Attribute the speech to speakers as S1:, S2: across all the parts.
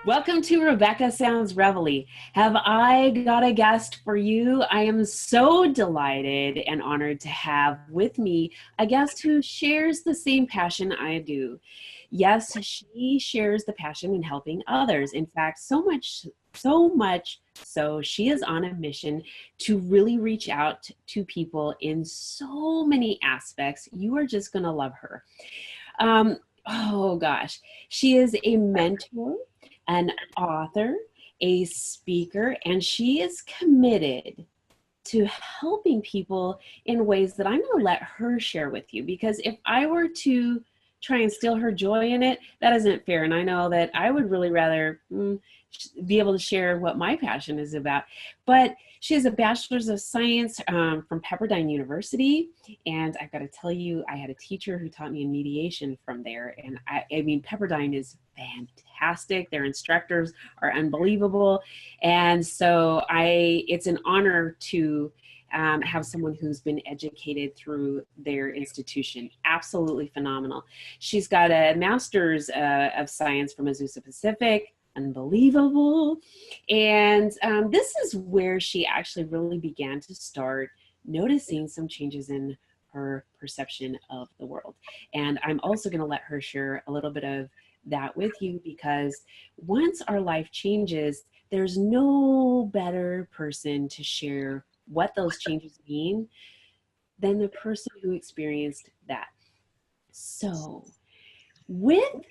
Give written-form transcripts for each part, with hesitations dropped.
S1: Welcome to Rebecca Sounds Reveille. Have I got a guest for you? I am so delighted and honored to have with me a guest who shares the same passion I do. Yes, she shares the passion in helping others. In fact, so much so she is on a mission to really reach out to people in so many aspects. You are just going to love her. Um, oh gosh, she is a mentor, an author, a speaker, and she is committed to helping people in ways that I'm going to let her share with you. Because if I were to try and steal her joy in it, that isn't fair. And I know that I would really rather be able to share what my passion is about. But she has a bachelor's of science from Pepperdine University. And I've got to tell you, I had a teacher who taught me in mediation from there. And I mean, Pepperdine is fantastic. Their instructors are unbelievable. And so it's an honor to have someone who's been educated through their institution. Absolutely phenomenal. She's got a master's of science from Azusa Pacific. Unbelievable. And this is where she actually really began to start noticing some changes in her perception of the world. And I'm also going to let her share a little bit of that with you, because once our life changes, there's no better person to share what those changes mean than the person who experienced that. So without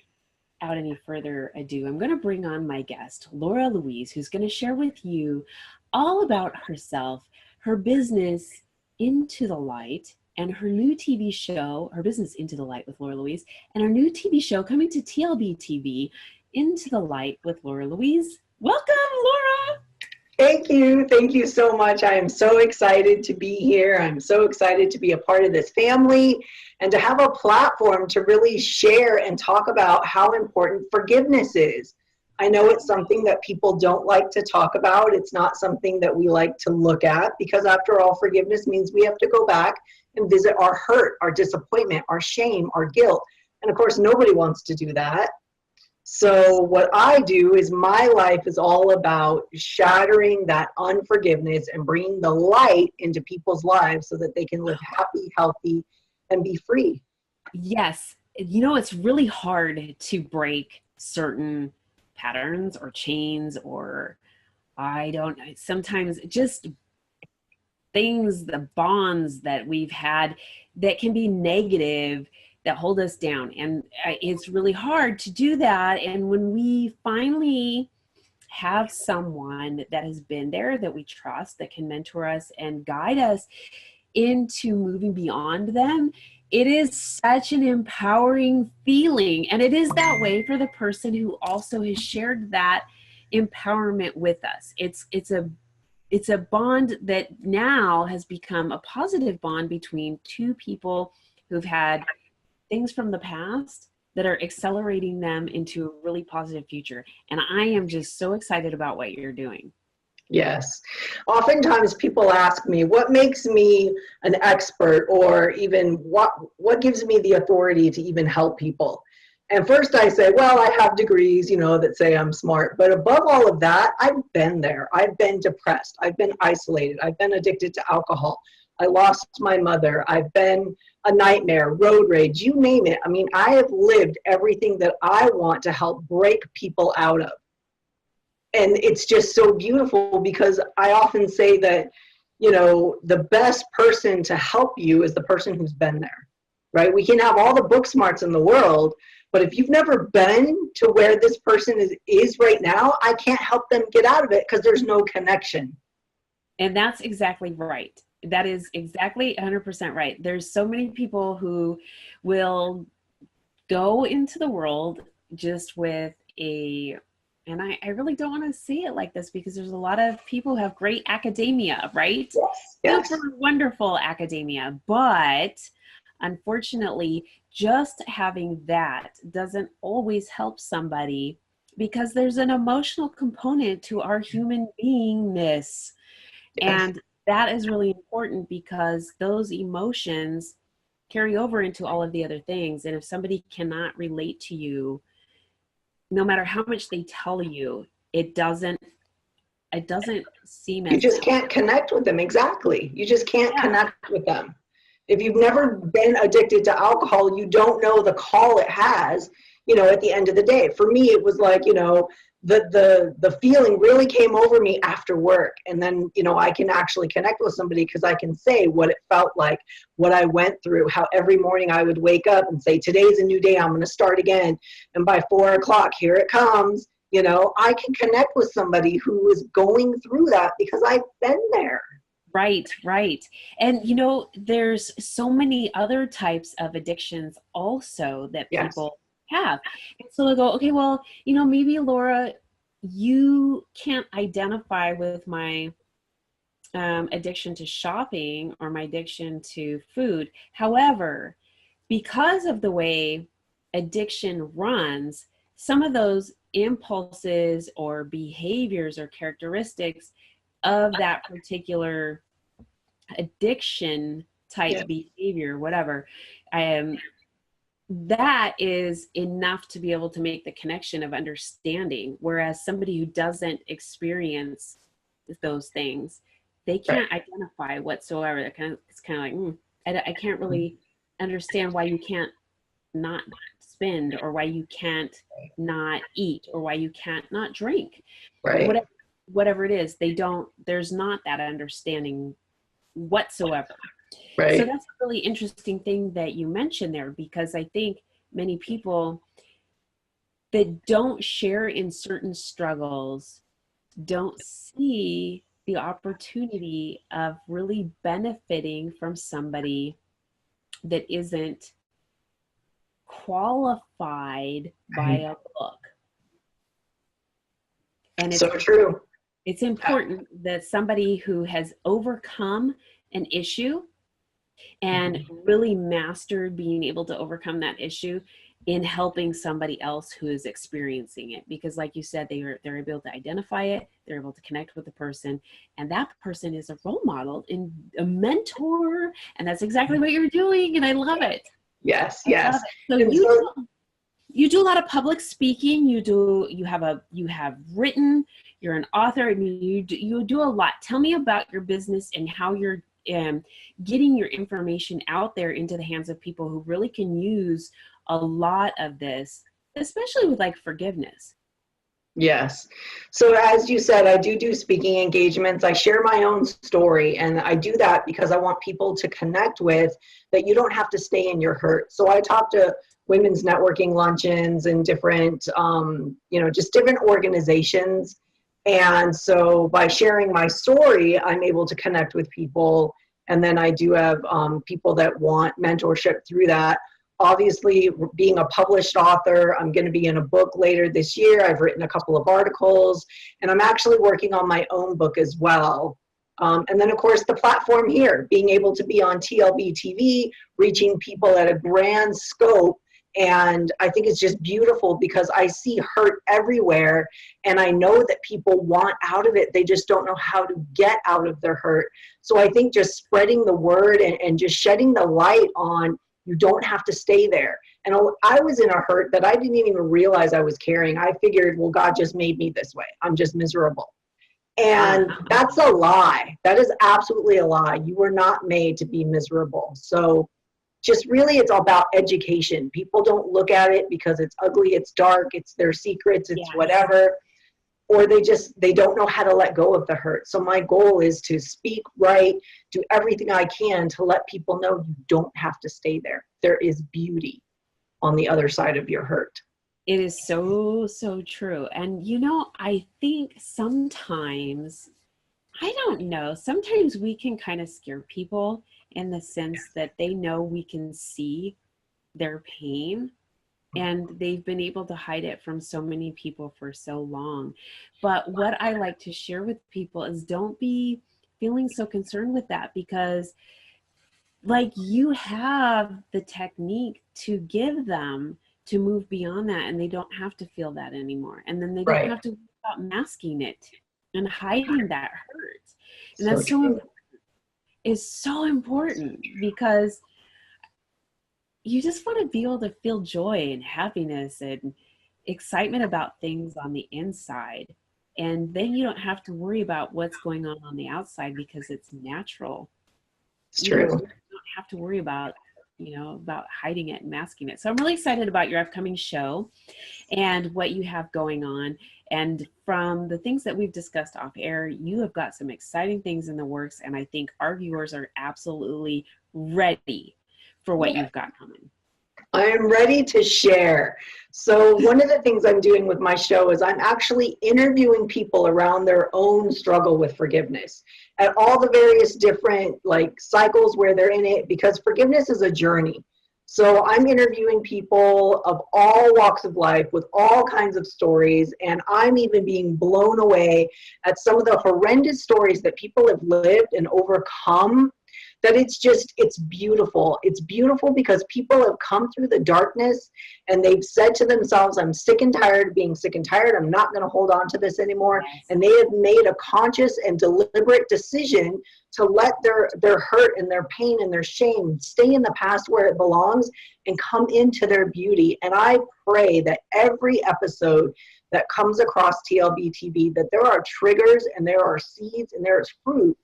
S1: any further ado, I'm going to bring on my guest, Laura Louise, who's going to share with you all about herself, her business Into the Light, and her new TV show, her business Into the Light with Laura Louise, and her new TV show coming to TLBTV, Into the Light with Laura Louise. Welcome, Laura.
S2: Thank you. Thank you so much. I am so excited to be here. I'm so excited to be a part of this family and to have a platform to really share and talk about how important forgiveness is. I know it's something that people don't like to talk about. It's not something that we like to look at, because after all, forgiveness means we have to go back and visit our hurt, our disappointment, our shame, our guilt. And of course, nobody wants to do that. So what I do is my life is all about shattering that unforgiveness and bringing the light into people's lives so that they can live happy, healthy, and be free.
S1: Yes. You know, it's really hard to break certain patterns or chains, or I don't know, sometimes just things, the bonds that we've had that can be negative, that hold us down. And it's really hard to do that. And when we finally have someone that has been there, that we trust, that can mentor us and guide us into moving beyond them, it is such an empowering feeling. And it is that way for the person who also has shared that empowerment with us. It's a bond that now has become a positive bond between two people who've had things from the past that are accelerating them into a really positive future. And I am just so excited about what you're doing.
S2: Yes. Oftentimes people ask me, what makes me an expert, or even what gives me the authority to even help people? And first I say, well, I have degrees, that say I'm smart. But above all of that, I've been there. I've been depressed. I've been isolated. I've been addicted to alcohol. I lost my mother. I've been a nightmare, road rage, you name it. I mean, I have lived everything that I want to help break people out of. And it's just so beautiful, because I often say that, the best person to help you is the person who's been there, right? We can have all the book smarts in the world, but if you've never been to where this person is right now, I can't help them get out of it, because there's no connection.
S1: And that's exactly right. That is exactly 100% right. There's so many people who will go into the world just with and I really don't want to say it like this, because there's a lot of people who have great academia, right?
S2: Yes.
S1: Super wonderful academia. But unfortunately, just having that doesn't always help somebody, because there's an emotional component to our human beingness.
S2: Yes.
S1: And that is really important, because those emotions carry over into all of the other things. And if somebody cannot relate to you, no matter how much they tell you, it doesn't seem
S2: You
S1: as
S2: just can't connect with them. Exactly. You just can't
S1: yeah.
S2: connect with them. If you've never been addicted to alcohol, you don't know the call it has, at the end of the day. For me, it was like, the feeling really came over me after work. And then, I can actually connect with somebody because I can say what it felt like, what I went through, how every morning I would wake up and say, today's a new day, I'm going to start again. And by 4 o'clock, here it comes. I can connect with somebody who is going through that because I've been there.
S1: Right, right. And there's so many other types of addictions also that
S2: Yes.
S1: people have. And so they go, okay, well, maybe Laura, you can't identify with my addiction to shopping or my addiction to food. However, because of the way addiction runs, some of those impulses or behaviors or characteristics of that particular addiction type behavior, whatever, that is enough to be able to make the connection of understanding. Whereas somebody who doesn't experience those things, they can't identify whatsoever. It's kind of like, I can't really understand why you can't not spend, or why you can't not eat, or why you can't not drink.
S2: Right.
S1: Whatever it is, there's not that understanding whatsoever.
S2: Right.
S1: So that's a really interesting thing that you mentioned there, because I think many people that don't share in certain struggles don't see the opportunity of really benefiting from somebody that isn't qualified by a book. And it's
S2: so true.
S1: It's important that somebody who has overcome an issue and really mastered being able to overcome that issue in helping somebody else who is experiencing it. Because like you said, they're able to identify it, they're able to connect with the person, and that person is a role model and a mentor, and that's exactly what you're doing, and I love it.
S2: Yes,
S1: I
S2: yes.
S1: love it. So you do a lot of public speaking, you have written, you're an author, and you do a lot. Tell me about your business and how you're getting your information out there into the hands of people who really can use a lot of this, especially with like forgiveness.
S2: Yes. So as you said, I do speaking engagements. I share my own story, and I do that because I want people to connect with that you don't have to stay in your hurt. So I talk to women's networking luncheons and different, just different organizations. And so by sharing my story, I'm able to connect with people. And then I do have people that want mentorship through that. Obviously, being a published author, I'm going to be in a book later this year. I've written a couple of articles, and I'm actually working on my own book as well. And then, of course, the platform here, being able to be on TLBTV, reaching people at a grand scope. And I think it's just beautiful because I see hurt everywhere, and I know that people want out of it. They just don't know how to get out of their hurt. So I think just spreading the word and just shedding the light on, you don't have to stay there. And I was in a hurt that I didn't even realize I was carrying. I figured, well, God just made me this way. I'm just miserable. And that's a lie. That is absolutely a lie. You were not made to be miserable. So just really, it's all about education. People don't look at it because it's ugly, it's dark, it's their secrets, it's whatever. Or they don't know how to let go of the hurt. So my goal is to speak right, do everything I can to let people know you don't have to stay there. There is beauty on the other side of your hurt.
S1: It is so, so true. And I think sometimes, I don't know, sometimes we can kind of scare people in the sense that they know we can see their pain, and they've been able to hide it from so many people for so long. But what I like to share with people is don't be feeling so concerned with that, because like you have the technique to give them to move beyond that, and they don't have to feel that anymore. And then they don't have to stop masking it and hiding that hurt. And that's so important. Is so important, because you just want to be able to feel joy and happiness and excitement about things on the inside. And then you don't have to worry about what's going on the outside because it's natural.
S2: It's
S1: You don't,
S2: true.
S1: you don't have to worry about, about hiding it and masking it. So I'm really excited about your upcoming show and what you have going on. And from the things that we've discussed off air, you have got some exciting things in the works. And I think our viewers are absolutely ready for what you've got coming.
S2: I am ready to share. So one of the things I'm doing with my show is I'm actually interviewing people around their own struggle with forgiveness at all the various different cycles where they're in it, because forgiveness is a journey. So I'm interviewing people of all walks of life with all kinds of stories, and I'm even being blown away at some of the horrendous stories that people have lived and overcome, that it's beautiful. It's beautiful because people have come through the darkness and they've said to themselves, I'm sick and tired of being sick and tired. I'm not going to hold on to this anymore.
S1: Yes.
S2: And they have made a conscious and deliberate decision to let their hurt and their pain and their shame stay in the past where it belongs and come into their beauty. And I pray that every episode that comes across TLBTV, that there are triggers and there are seeds and there is fruit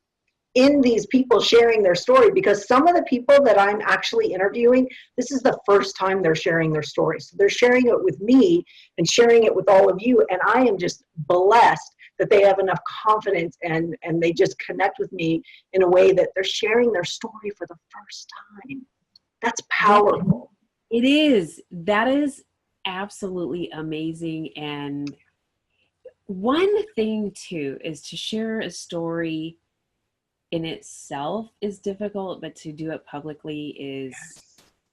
S2: in these people sharing their story, because some of the people that I'm actually interviewing, this is the first time they're sharing their story. So they're sharing it with me and sharing it with all of you. And I am just blessed that they have enough confidence and they just connect with me in a way that they're sharing their story for the first time. That's powerful.
S1: It is. That is absolutely amazing. And one thing too is to share a story in itself is difficult, but to do it publicly is,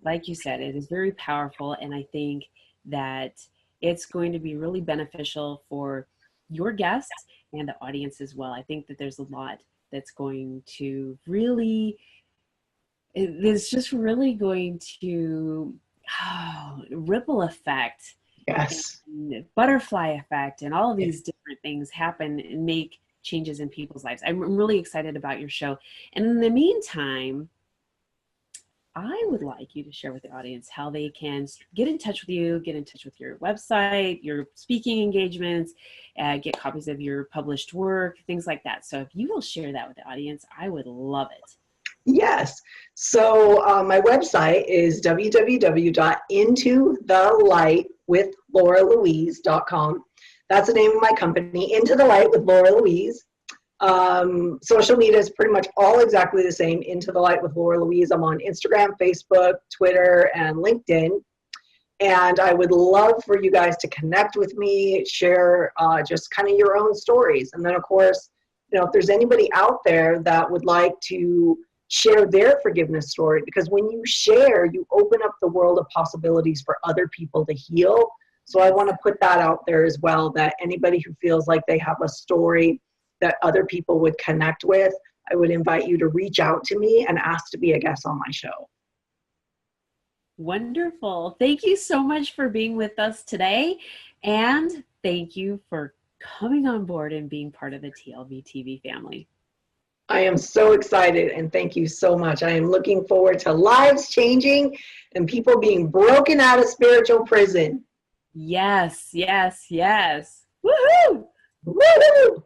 S1: like you said, it is very powerful. And I think that it's going to be really beneficial for your guests and the audience as well. I think that there's a lot that's going to really, it's just really going to ripple effect.
S2: Yes.
S1: And butterfly effect and all of these different things happen and make changes in people's lives. I'm really excited about your show. And in the meantime, I would like you to share with the audience how they can get in touch with you, get in touch with your website, your speaking engagements, get copies of your published work, things like that. So if you will share that with the audience, I would love it.
S2: Yes. So my website is www.intothelightwithlauralouise.com. That's the name of my company, Into the Light with Laura Louise. Social media is pretty much all exactly the same, Into the Light with Laura Louise. I'm on Instagram, Facebook, Twitter, and LinkedIn. And I would love for you guys to connect with me, share just kind of your own stories. And then, of course, if there's anybody out there that would like to share their forgiveness story, because when you share, you open up the world of possibilities for other people to heal. So I want to put that out there as well, that anybody who feels like they have a story that other people would connect with, I would invite you to reach out to me and ask to be a guest on my show.
S1: Wonderful. Thank you so much for being with us today. And thank you for coming on board and being part of the TLBTV family.
S2: I am so excited, and thank you so much. I am looking forward to lives changing and people being broken out of spiritual prison.
S1: Yes, yes, yes. Woohoo!
S2: Woo-hoo!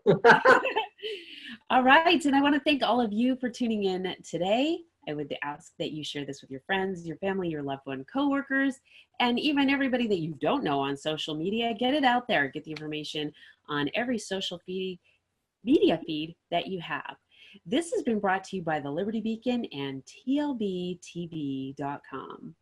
S1: All right. And I want to thank all of you for tuning in today. I would ask that you share this with your friends, your family, your loved one, coworkers, and even everybody that you don't know on social media. Get it out there. Get the information on every social media feed that you have. This has been brought to you by the Liberty Beacon and TLBTV.com.